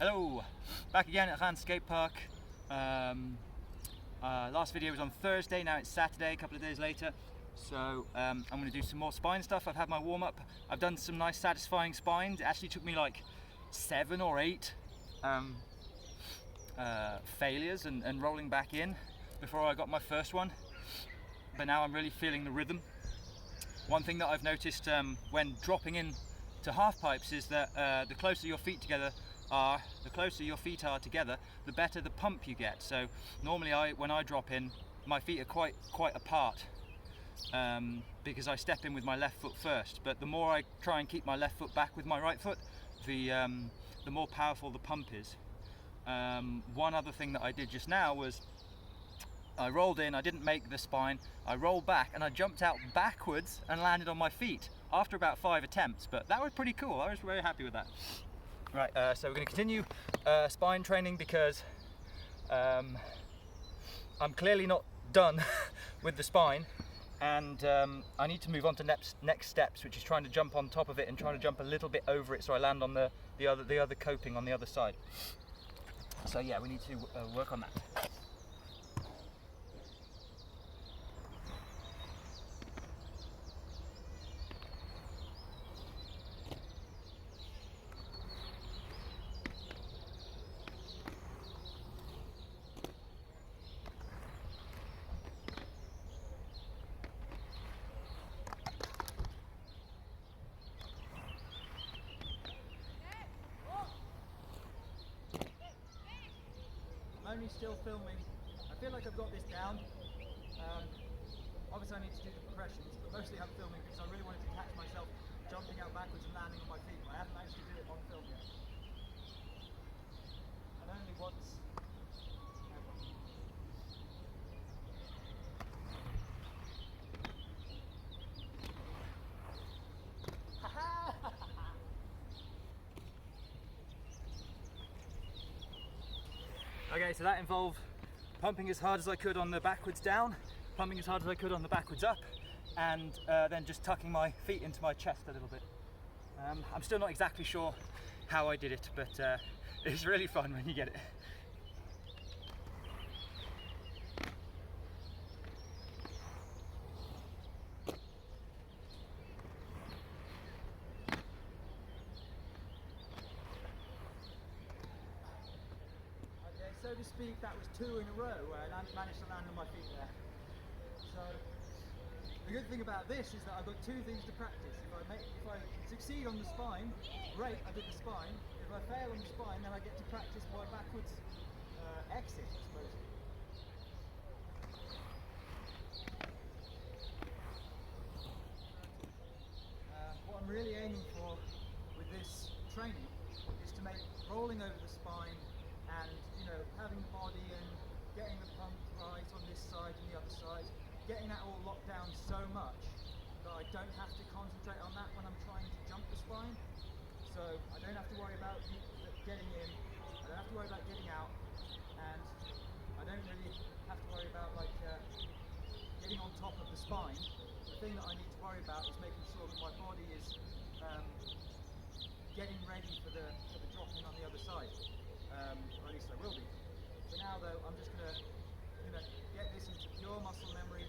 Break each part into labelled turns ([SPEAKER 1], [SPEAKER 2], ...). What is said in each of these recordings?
[SPEAKER 1] Hello, back again at Rand Skate Park. Last video was on Thursday, now it's Saturday, a couple of days later. So I'm going to do some more spine stuff. I've had my warm up. I've done some nice satisfying spines. It actually took me like 7 or 8 failures and rolling back in before I got my first one. But now I'm really feeling the rhythm. One thing that I've noticed when dropping in to half pipes is that the closer your feet are together, the better the pump you get. So normally when I drop in, my feet are quite apart because I step in with my left foot first. But the more I try and keep my left foot back with my right foot, the more powerful the pump is. One other thing that I did just now was I rolled in, I didn't make the spine, I rolled back and I jumped out backwards and landed on my feet after about 5 attempts, but that was pretty cool. I was very happy with that. Right, so we're going to continue spine training because I'm clearly not done with the spine, and I need to move on to next steps, which is trying to jump on top of it and trying to jump a little bit over it so I land on the other coping on the other side. So yeah, we need to work on that. I'm only still filming. I feel like I've got this down. Obviously I need to do the progressions, but mostly I'm filming because I really wanted to catch myself jumping out backwards and landing on my feet, but I haven't managed to do it on film yet. And only once ever. Okay, so that involved pumping as hard as I could on the backwards down, pumping as hard as I could on the backwards up, and then just tucking my feet into my chest a little bit. I'm still not exactly sure how I did it, but it's really fun when you get it. So to speak, that was 2 in a row where I managed to land on my feet there. So the good thing about this is that I've got 2 things to practice. If I succeed on the spine, great, I did the spine. If I fail on the spine, then I get to practice my backwards exit, I suppose. What I'm really aiming for with this training is to make rolling over the spine and, you know, having the body and getting the pump right on this side and the other side, getting that all locked down so much that I don't have to concentrate on that when I'm trying to jump the spine. So I don't have to worry about getting in, I don't have to worry about getting out, and I don't really have to worry about getting on top of the spine. The thing that I need to worry about is making sure that my body is getting ready for the drop-in on the other side. Or at least I will be. For now though, I'm just going to get this into pure muscle memory.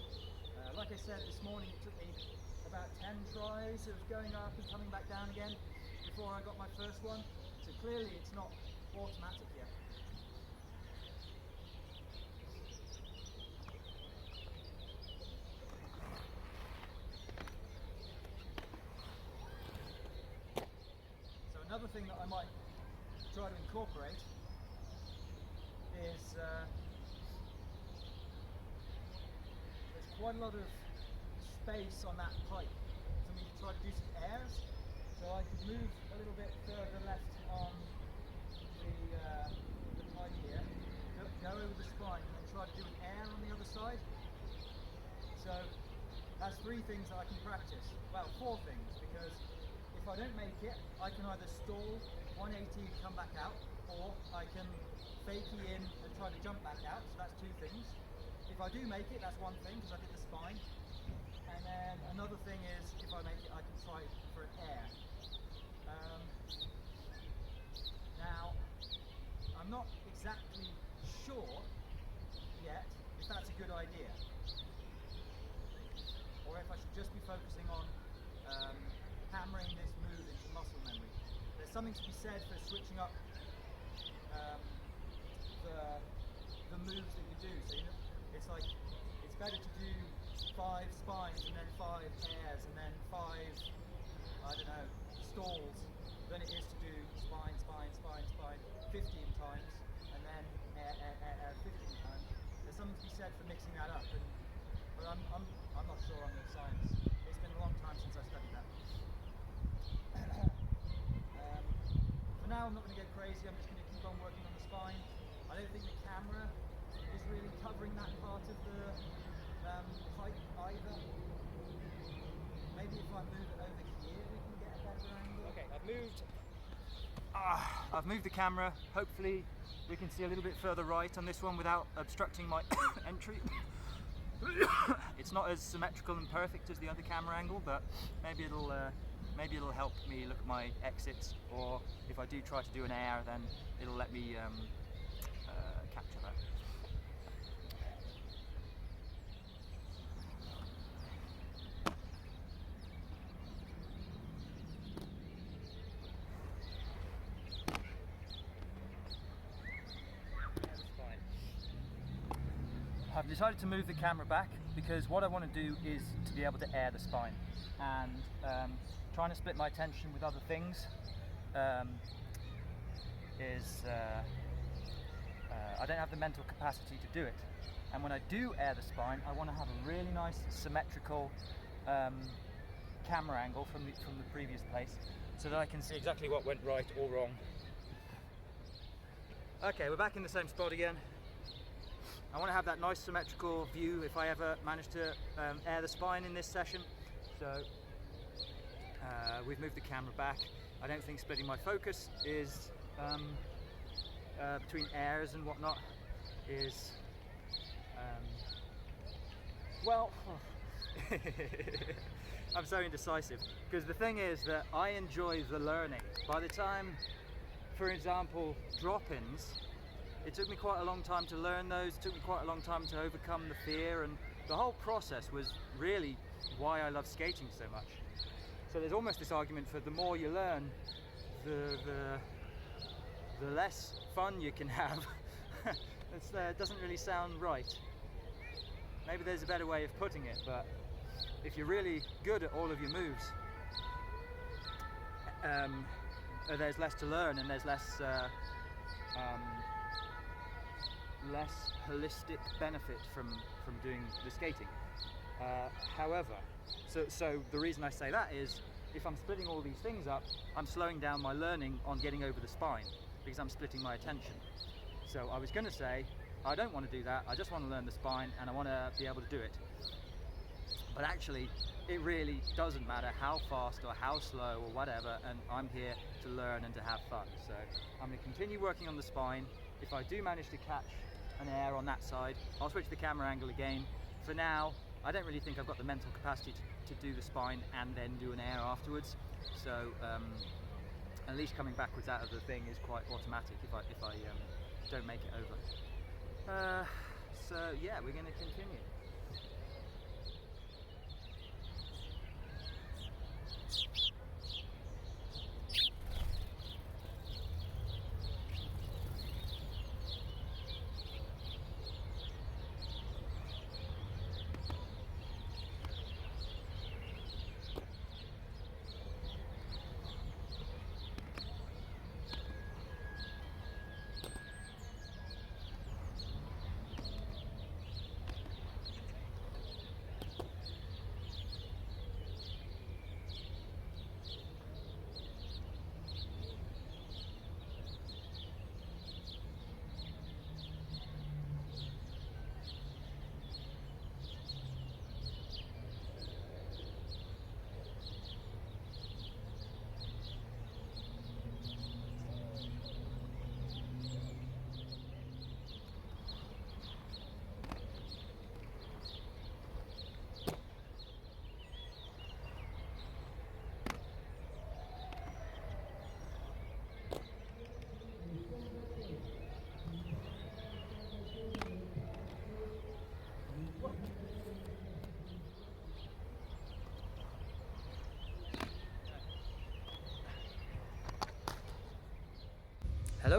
[SPEAKER 1] Like I said this morning, it took me about 10 tries of going up and coming back down again before I got my first one. So clearly it's not automatic yet. So another thing that I might try to incorporate is there's quite a lot of space on that pipe for me to try to do some airs, so I could move a little bit further left on the pipe here, go over the spine and then try to do an air on the other side. So that's 3 things that I can practice, well 4 things, because if I don't make it, I can either stall 180 and come back out, or I can fakie in and try to jump back out, so that's 2 things. If I do make it, that's 1 thing, because I did the spine. And then another thing is, if I make it, I can try for an air. Now,
[SPEAKER 2] focusing on hammering this move into muscle memory. There's something to be said for switching up the moves that you do. So you know, it's like it's better to do 5 spines and then 5 airs and then 5, I don't know, stalls than it is to do spine, spine, spine, spine 15 times and then air 15 times. There's something to be said for mixing that up, but I'm not sure on the science. It's been a long time since I studied that. For now, I'm not going to get crazy. I'm just going to keep on working on the spine. I don't think the camera is really covering that part of the height either. Maybe if I move it over here, we can get a better angle.
[SPEAKER 1] Okay, I've moved the camera. Hopefully we can see a little bit further right on this one without obstructing my entry. It's not as symmetrical and perfect as the other camera angle, but maybe it'll help me look at my exits, or if I do try to do an air, then it'll let me capture that. I've decided to move the camera back because what I want to do is to be able to air the spine, and trying to split my attention with other things I don't have the mental capacity to do it. And when I do air the spine, I want to have a really nice symmetrical camera angle from the previous place, so that I can see exactly what went right or wrong. Okay, we're back in the same spot again. I want to have that nice symmetrical view if I ever manage to air the spine in this session. So we've moved the camera back. I don't think splitting my focus is between airs and whatnot is well, I'm so indecisive, because the thing is that I enjoy the learning. By the time, for example, drop-ins, it took me quite a long time to learn those, it took me quite a long time to overcome the fear, and the whole process was really why I love skating so much. So there's almost this argument for the more you learn, the less fun you can have. It doesn't really sound right. Maybe there's a better way of putting it, but if you're really good at all of your moves, there's less to learn, and there's less holistic benefit from doing the skating. However, so the reason I say that is, if I'm splitting all these things up, I'm slowing down my learning on getting over the spine, because I'm splitting my attention. So I was going to say, I don't want to do that, I just want to learn the spine and I want to be able to do it. But actually, it really doesn't matter how fast or how slow or whatever, and I'm here to learn and to have fun. So I'm going to continue working on the spine. If I do manage to catch an air on that side, I'll switch the camera angle again. For now, I don't really think I've got the mental capacity to do the spine and then do an air afterwards. So at least coming backwards out of the thing is quite automatic if I don't make it over. So yeah, we're going to continue.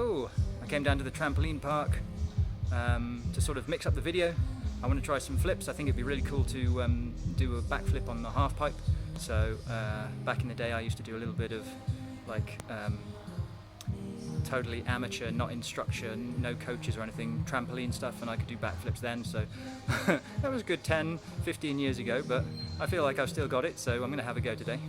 [SPEAKER 1] Hello! I came down to the trampoline park to sort of mix up the video. I want to try some flips. I think it'd be really cool to do a backflip on the half pipe. So back in the day I used to do a little bit of like totally amateur, not instruction, no coaches or anything, trampoline stuff, and I could do backflips then. So that was a good 10, 15 years ago, but I feel like I've still got it, so I'm going to have a go today.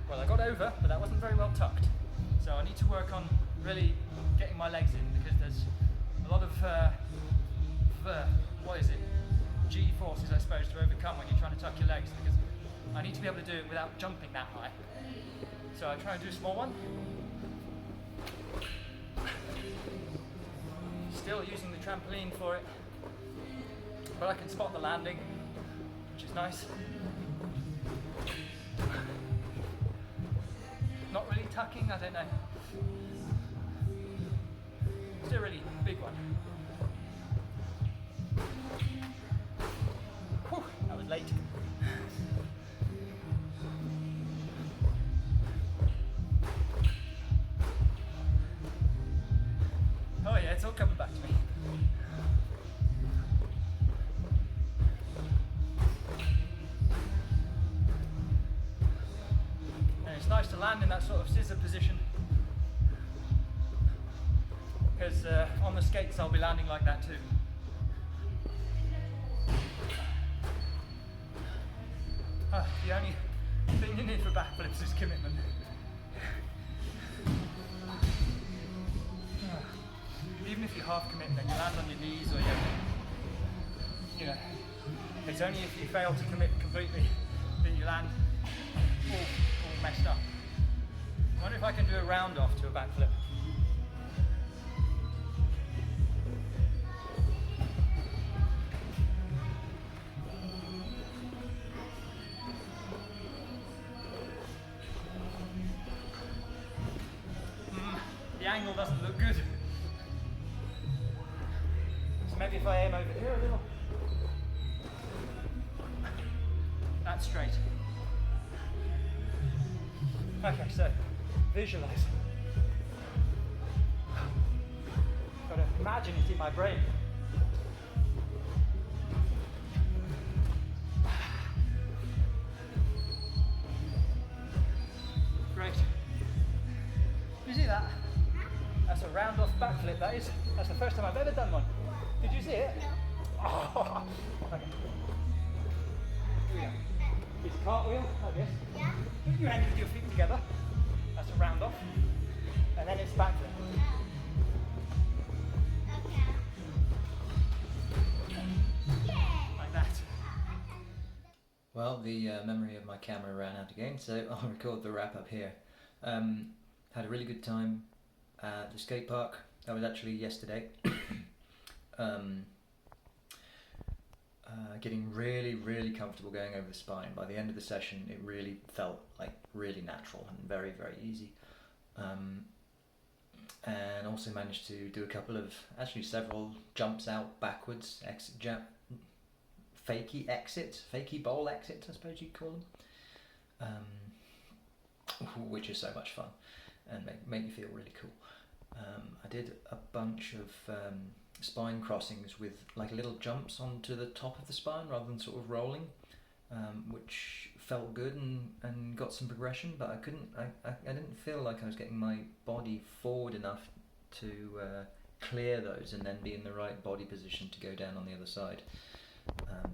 [SPEAKER 1] Well, I got over, but that wasn't very well tucked. So I need to work on really getting my legs in, because there's a lot of, what is it, G-forces I suppose to overcome when you're trying to tuck your legs, because I need to be able to do it without jumping that high. So I try and do a small one. Still using the trampoline for it, but I can spot the landing, which is nice. Not really tucking, I don't know. Still a really big one. Whew, that was late. Oh yeah, it's all coming back to me. And it's nice to land in that sort of scissor position, because on the skates I'll be landing like that too. The only thing you need for backflips is commitment. Even if you half commit, then you land on your knees, or you know, it's only if you fail to commit completely that you land all messed up. I wonder if I can do a round off to a backflip. The angle doesn't look good. So maybe if I aim over here a little. That's straight. Okay, so visualize. Gotta imagine it in my brain. Great. You see that? That's a round off backflip, that is. That's the first time I've ever done one. Did you see it? No. Oh, okay. Here we go. It's a cartwheel, like this. Yeah. Put your hands with your feet together. That's a round off. And then it's backflip. Like that.
[SPEAKER 3] Well, the memory of my camera ran out again, so I'll record the wrap up here. Had a really good time at the skate park. That was actually yesterday. Getting really comfortable going over the spine. By the end of the session it really felt like really natural and very easy. And also managed to do a couple of, actually several jumps out backwards, exit jump, fakey exits, fakey bowl exits I suppose you'd call them, which is so much fun and make you feel really cool. I did a bunch of spine crossings with like little jumps onto the top of the spine rather than sort of rolling, which felt good and got some progression, but I didn't feel like I was getting my body forward enough to clear those and then be in the right body position to go down on the other side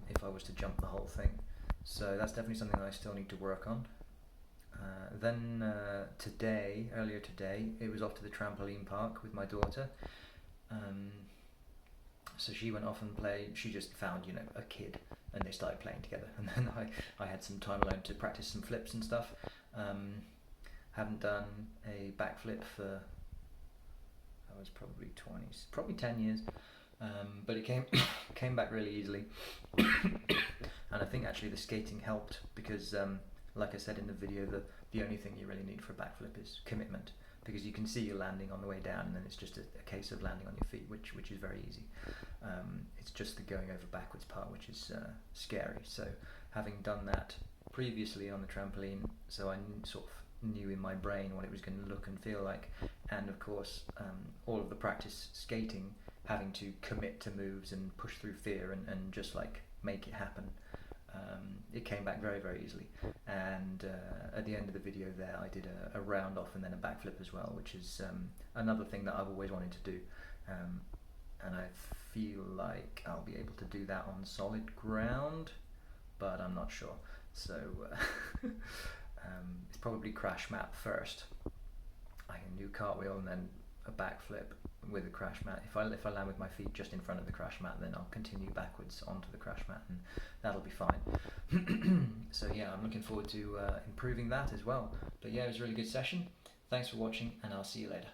[SPEAKER 3] if I was to jump the whole thing. So that's definitely something that I still need to work on. Then earlier today, it was off to the trampoline park with my daughter. So she went off and played. She just found, a kid, and they started playing together. And then I had some time alone to practice some flips and stuff. Haven't done a backflip for, I was probably 10 years. But it came back really easily. And I think actually the skating helped because, like I said in the video, the only thing you really need for a backflip is commitment. because you can see you're landing on the way down, and then it's just a case of landing on your feet, which is very easy. It's just the going over backwards part which is scary. So having done that previously on the trampoline, so I sort of knew in my brain what it was going to look and feel like, and of course all of the practice skating, having to commit to moves and push through fear and just like make it happen, it came back very, very easily. And at the end of the video there, I did a round off and then a backflip as well, which is another thing that I've always wanted to do, and I feel like I'll be able to do that on solid ground, but I'm not sure. So it's probably crash mat first. I can do cartwheel and then a backflip with a crash mat. If I land with my feet just in front of the crash mat, then I'll continue backwards onto the crash mat, and that'll be fine. So yeah, I'm looking forward to improving that as well. But yeah, it was a really good session. Thanks for watching, and I'll see you later.